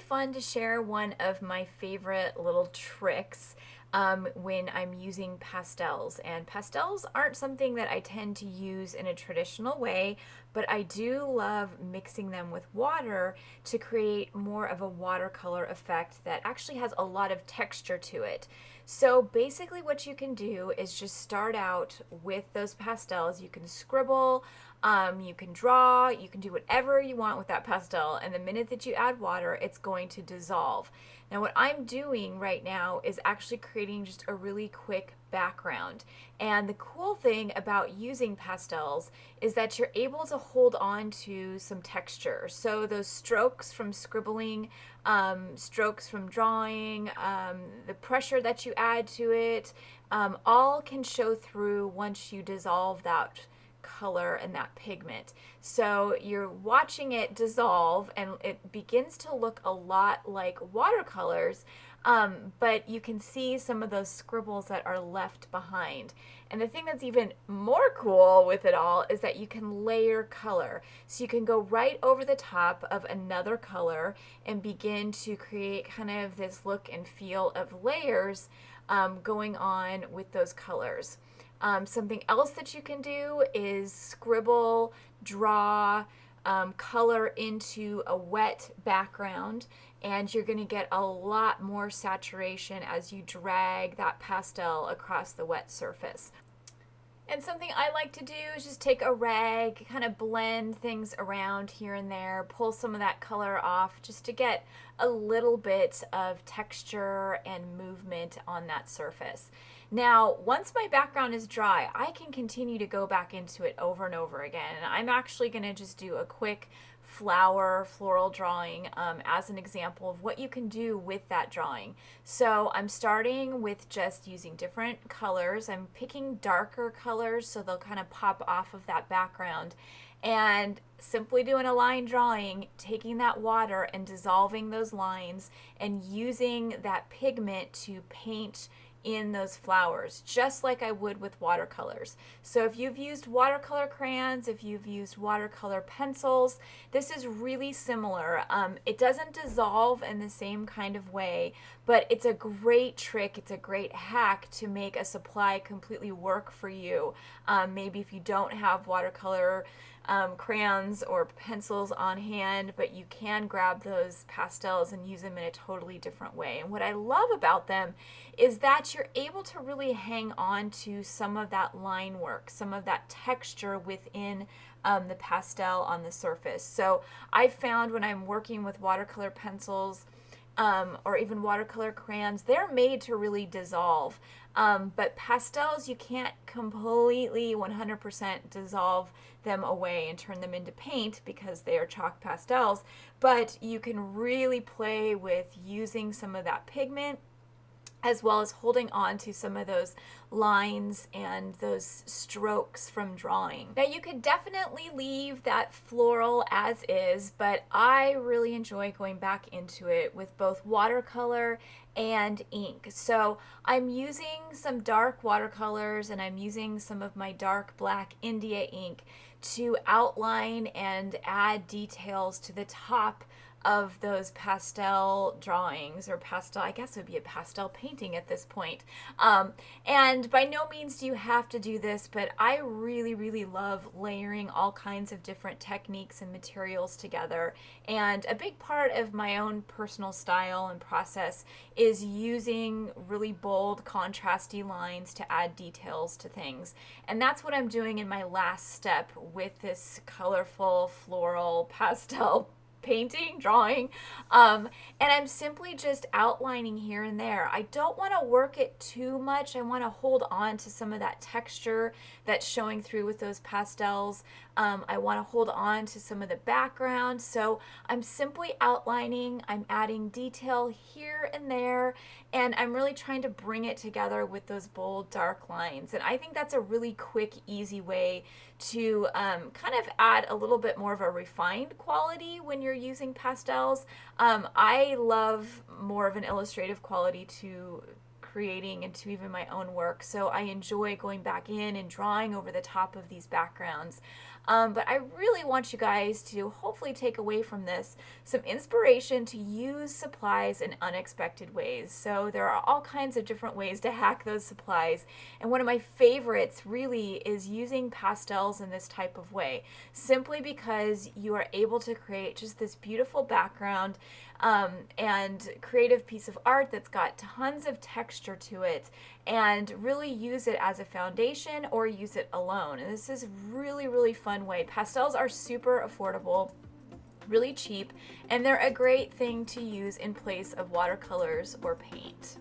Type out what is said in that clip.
fun to share one of my favorite little tricks when I'm using pastels. And pastels aren't something that I tend to use in a traditional way, but I do love mixing them with water to create more of a watercolor effect that actually has a lot of texture to it. So basically what you can do is just start out with those pastels. You can scribble, you can draw, you can do whatever you want with that pastel, and the minute that you add water, it's going to dissolve. Now what I'm doing right now is actually creating just a really quick background. And the cool thing about using pastels is that you're able to hold on to some texture. So those strokes from scribbling, strokes from drawing, the pressure that you add to it, all can show through once you dissolve that color and that pigment. So you're watching it dissolve and it begins to look a lot like watercolors, but you can see some of those scribbles that are left behind. And the thing that's even more cool with it all is that you can layer color. So you can go right over the top of another color and begin to create kind of this look and feel of layers going on with those colors. Something else that you can do is scribble, draw, color into a wet background, and you're going to get a lot more saturation as you drag that pastel across the wet surface. And something I like to do is just take a rag, kind of blend things around here and there, pull some of that color off just to get a little bit of texture and movement on that surface. Now, once my background is dry, I can continue to go back into it over and over again. And I'm actually going to just do a quick floral drawing as an example of what you can do with that drawing. So I'm starting with just using different colors. I'm picking darker colors so they'll kind of pop off of that background, and simply doing a line drawing, taking that water and dissolving those lines and using that pigment to paint in those flowers, just like I would with watercolors. So if you've used watercolor crayons, if you've used watercolor pencils, this is really similar. It doesn't dissolve in the same kind of way, but it's a great trick, it's a great hack to make a supply completely work for you. Maybe if you don't have watercolor crayons or pencils on hand, but you can grab those pastels and use them in a totally different way. And what I love about them is that you're able to really hang on to some of that line work, some of that texture within the pastel on the surface. So I found when I'm working with watercolor pencils, or even watercolor crayons, they're made to really dissolve. But pastels, you can't completely 100% dissolve them away and turn them into paint because they are chalk pastels, but you can really play with using some of that pigment as well as holding on to some of those lines and those strokes from drawing. Now you could definitely leave that floral as is, but I really enjoy going back into it with both watercolor and ink. So I'm using some dark watercolors and I'm using some of my dark black India ink to outline and add details to the top of those pastel drawings, or pastel, I guess it would be a pastel painting at this point. And by no means do you have to do this, but I really, really love layering all kinds of different techniques and materials together. And a big part of my own personal style and process is using really bold, contrasty lines to add details to things. And that's what I'm doing in my last step with this colorful floral pastel drawing, and I'm simply just outlining here and there. I don't want to work it too much. I want to hold on to some of that texture that's showing through with those pastels. I want to hold on to some of the background, so I'm simply outlining, I'm adding detail here and there, and I'm really trying to bring it together with those bold dark lines. And I think that's a really quick, easy way to kind of add a little bit more of a refined quality when you're using pastels. I love more of an illustrative quality to creating into even my own work. So I enjoy going back in and drawing over the top of these backgrounds. But I really want you guys to hopefully take away from this some inspiration to use supplies in unexpected ways. So there are all kinds of different ways to hack those supplies. And one of my favorites really is using pastels in this type of way, simply because you are able to create just this beautiful background and creative piece of art that's got tons of texture to it, and really use it as a foundation or use it alone. And this is really, really fun way. Pastels are super affordable, really cheap, and they're a great thing to use in place of watercolors or paint.